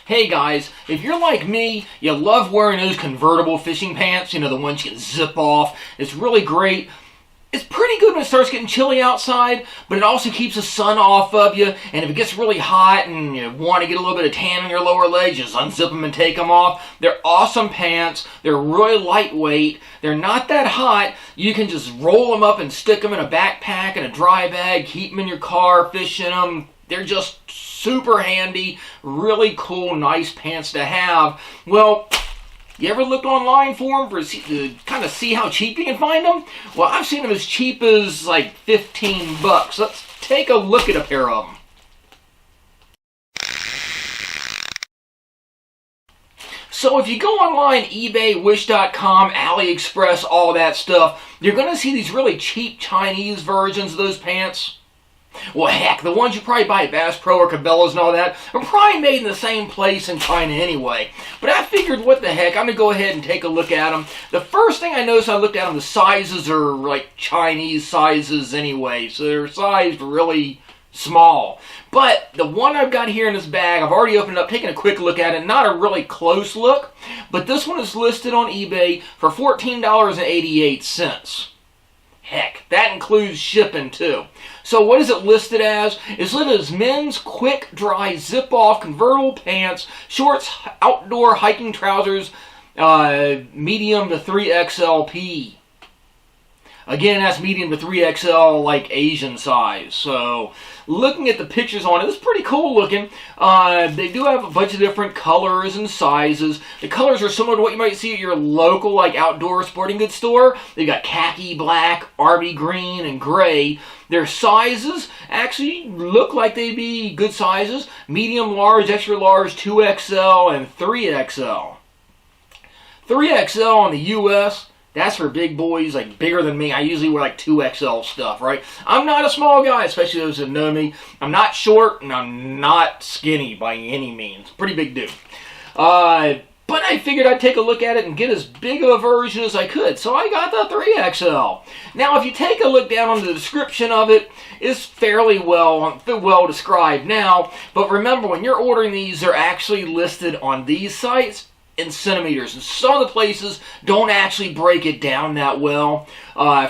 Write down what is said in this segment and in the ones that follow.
Hey guys, if you're like me, you love wearing those convertible fishing pants, you know, the ones you can zip off. It's really great. It's pretty good when it starts getting chilly outside, but it also keeps the sun off of you, and if it gets really hot and you want to get a little bit of tan on your lower legs, just unzip them and take them off. They're awesome pants. They're really lightweight. They're not that hot. You can just roll them up and stick them in a backpack and a dry bag, keep them in your car, fish in them. They're just super handy, really cool, nice pants to have. Well, you ever looked online for them to kind of see how cheap you can find them? Well, I've seen them as cheap as like 15 bucks. Let's take a look at a pair of them. So if you go online, eBay, Wish.com, AliExpress, all that stuff, you're going to see these really cheap Chinese versions of those pants. Well, heck, the ones you probably buy at Bass Pro or Cabela's and all that are probably made in the same place in China anyway. But I figured, what the heck, I'm going to go ahead and take a look at them. The first thing I noticed, I looked at them, the sizes are like Chinese sizes anyway, so they're sized really small. But the one I've got here in this bag, I've already opened it up, taken a quick look at it, not a really close look, but this one is listed on eBay for $14.88. Heck, that includes shipping too. So what is it listed as? It's listed as men's quick dry zip-off convertible pants, shorts, outdoor hiking trousers, medium to 3XLP. Again, that's medium to 3XL, like Asian size. So, looking at the pictures on it, it's pretty cool looking. They do have a bunch of different colors and sizes. The colors are similar to what you might see at your local, like, outdoor sporting goods store. They've got khaki, black, army green, and gray. Their sizes actually look like they'd be good sizes. Medium, large, extra large, 2XL, and 3XL. 3XL in the U.S., that's for big boys, like bigger than me. I usually wear like 2XL stuff, right? I'm not a small guy, especially those that know me. I'm not short, and I'm not skinny by any means. Pretty big dude. But I figured I'd take a look at it and get as big of a version as I could. So I got the 3XL. Now, if you take a look down on the description of it, it's fairly well described now. But remember, when you're ordering these, they're actually listed on these sites in centimeters, and some of the places don't actually break it down that well.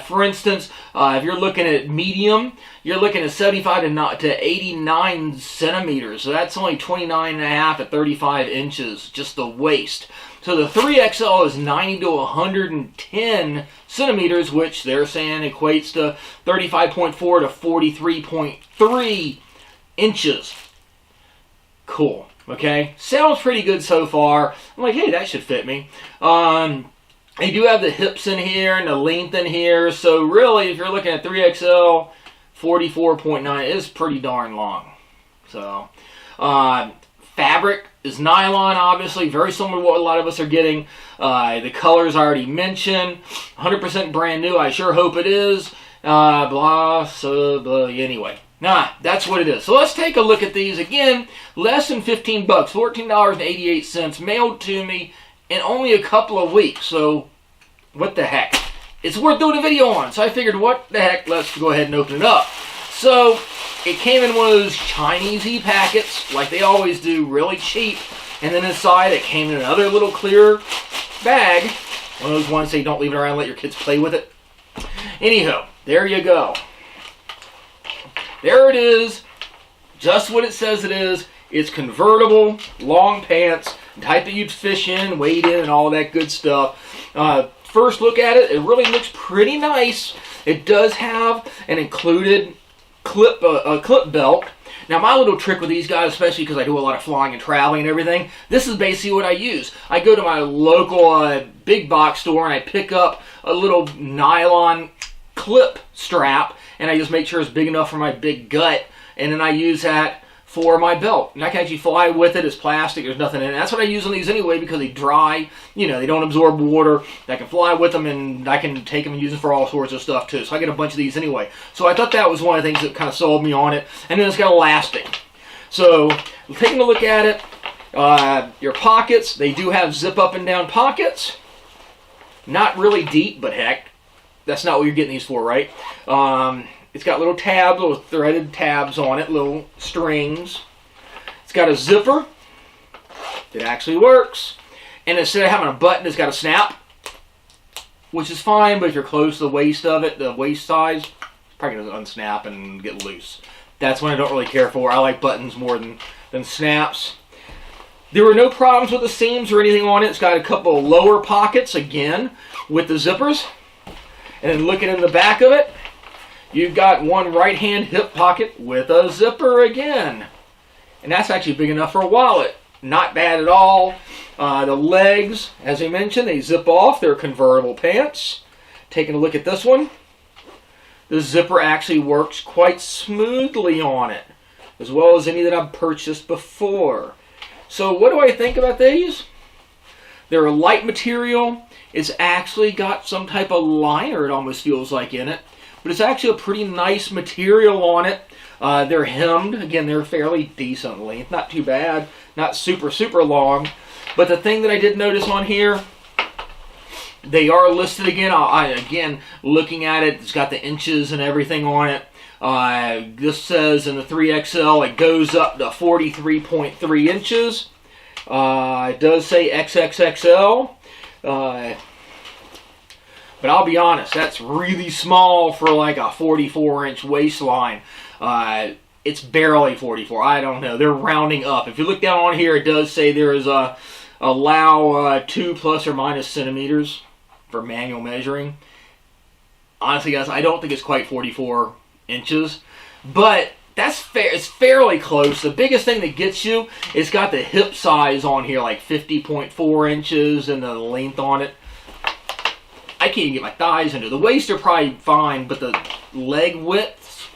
For instance, if you're looking at medium, you're looking at 75 to 89 centimeters, so that's only 29.5 to 35 inches, just the waist. So the 3XL is 90 to 110 centimeters, which they're saying equates to 35.4 to 43.3 inches. Cool. Okay, sounds pretty good so far. I'm like, hey, that should fit me. They do have the hips in here and the length in here. So really, if you're looking at 3XL, 44.9 is pretty darn long. So, fabric is nylon, obviously, very similar to what a lot of us are getting. The colors I already mentioned. 100% brand new. I sure hope it is. Anyway. Nah, that's what it is. So let's take a look at these. Again, less than 15 bucks, $14.88, mailed to me in only a couple of weeks. So, what the heck? It's worth doing a video on. So I figured, what the heck, let's go ahead and open it up. So, it came in one of those Chinese packets, like they always do, really cheap. And then inside, it came in another little clear bag. One of those ones say don't leave it around, let your kids play with it. Anyhow, there you go. There it is, just what it says it is. It's convertible, long pants, type that you'd fish in, wade in, and all that good stuff. First look at it, it really looks pretty nice. It does have an included clip belt. Now, my little trick with these guys, especially because I do a lot of flying and traveling and everything, this is basically what I use. I go to my local big box store and I pick up a little nylon clip strap, and I just make sure it's big enough for my big gut, and then I use that for my belt. And I can actually fly with it. It's plastic. There's nothing in it. That's what I use on these anyway, because they dry. You know, they don't absorb water. I can fly with them, and I can take them and use them for all sorts of stuff too. So I get a bunch of these anyway. So I thought that was one of the things that kind of sold me on it. And then it's got elastic. So taking a look at it, your pockets, they do have zip up and down pockets. Not really deep, but heck, that's not what you're getting these for, right? It's got little tabs, little threaded tabs on it, little strings. It's got a zipper. It actually works. And instead of having a button that's got a snap, which is fine, but if you're close to the waist of it, the waist size, it's probably going to unsnap and get loose. That's one I don't really care for. I like buttons more than snaps. There were no problems with the seams or anything on it. It's got a couple of lower pockets, again, with the zippers. And then looking in the back of it, you've got one right-hand hip pocket with a zipper again. And that's actually big enough for a wallet. Not bad at all. The legs, as I mentioned, they zip off. They're convertible pants. Taking a look at this one, the zipper actually works quite smoothly on it, as well as any that I've purchased before. So what do I think about these? They're a light material. It's actually got some type of liner, it almost feels like, in it. But it's actually a pretty nice material on it. They're hemmed. Again, they're fairly decent length. Not too bad. Not super, super long. But the thing that I did notice on here, they are listed again. Again, looking at it, it's got the inches and everything on it. This says in the 3XL, it goes up to 43.3 inches. It does say XXXL. But I'll be honest, that's really small for like a 44-inch waistline. It's barely 44. I don't know. They're rounding up. If you look down on here, it does say there is allow 2 plus or minus centimeters for manual measuring. Honestly, guys, I don't think it's quite 44 inches, but that's fair. It's fairly close. The biggest thing that gets you, it's got the hip size on here, like 50.4 inches, and the length on it. I can't even get my thighs into. The waist are probably fine, but the leg widths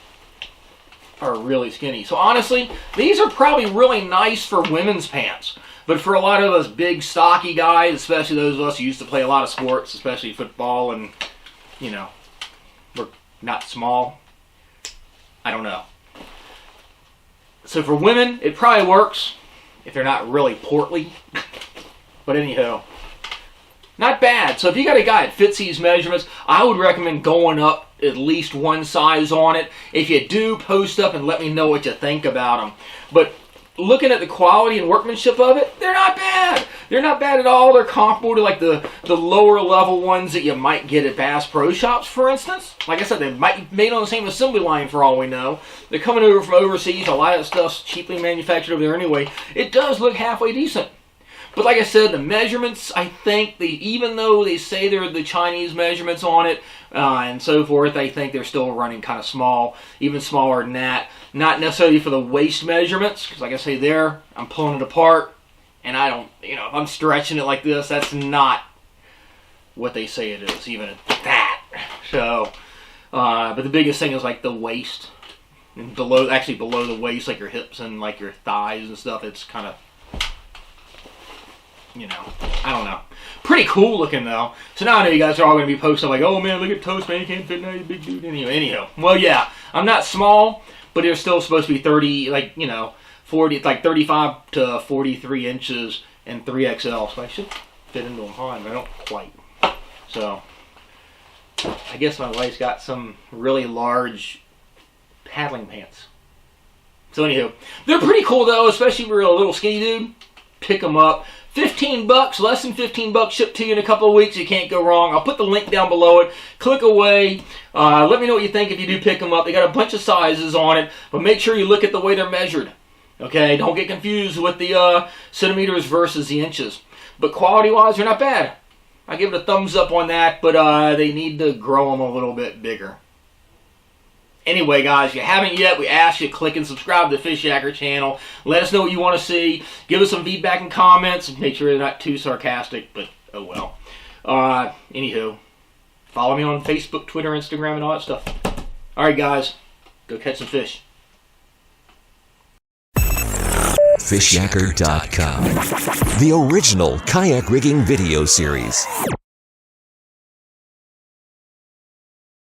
are really skinny. So honestly, these are probably really nice for women's pants. But for a lot of us big, stocky guys, especially those of us who used to play a lot of sports, especially football, and, you know, we're not small, I don't know. So for women, it probably works if they're not really portly. But anyhow, not bad. So if you got a guy that fits these measurements, I would recommend going up at least one size on it. If you do, post up and let me know what you think about them. But looking at the quality and workmanship of it, they're not bad. They're not bad at all. They're comparable to like the lower level ones that you might get at Bass Pro Shops, for instance. Like I said, they might be made on the same assembly line for all we know. They're coming over from overseas. A lot of stuff's cheaply manufactured over there anyway. It does look halfway decent. But like I said, the measurements, I think, even though they say they're the Chinese measurements on it and so forth, I think they're still running kind of small, even smaller than that. Not necessarily for the waist measurements, because like I say there, I'm pulling it apart, and I don't, you know, if I'm stretching it like this, that's not what they say it is, even at that. So, but the biggest thing is like the waist, and below the waist, like your hips and like your thighs and stuff, it's kind of, you know, I don't know. Pretty cool looking though. So now I know you guys are all going to be posting like, oh man, look at Toast, man, you can't fit now, you big dude. Anyhow, well, yeah, I'm not small, but they're still supposed to be 30, like, you know, 40, like 35 to 43 inches and 3XL. So I should fit into them fine, but I don't quite. So I guess my wife's got some really large paddling pants. So anyhow, they're pretty cool though, especially if you're a little skinny dude. Pick them up. $15, less than $15 shipped to you in a couple of weeks. You can't go wrong. I'll put the link down below it. Click away. Let me know what you think if you do pick them up. They got a bunch of sizes on it, but make sure you look at the way they're measured. Okay, don't get confused with the centimeters versus the inches. But quality-wise, they're not bad. I give it a thumbs up on that, but they need to grow them a little bit bigger. Anyway, guys, if you haven't yet, we ask you to click and subscribe to the Fishyaker channel. Let us know what you want to see. Give us some feedback and comments. Make sure they're not too sarcastic, but oh well. Anywho, follow me on Facebook, Twitter, Instagram, and all that stuff. Alright, guys, go catch some fish. Fishyaker.com, the original kayak rigging video series.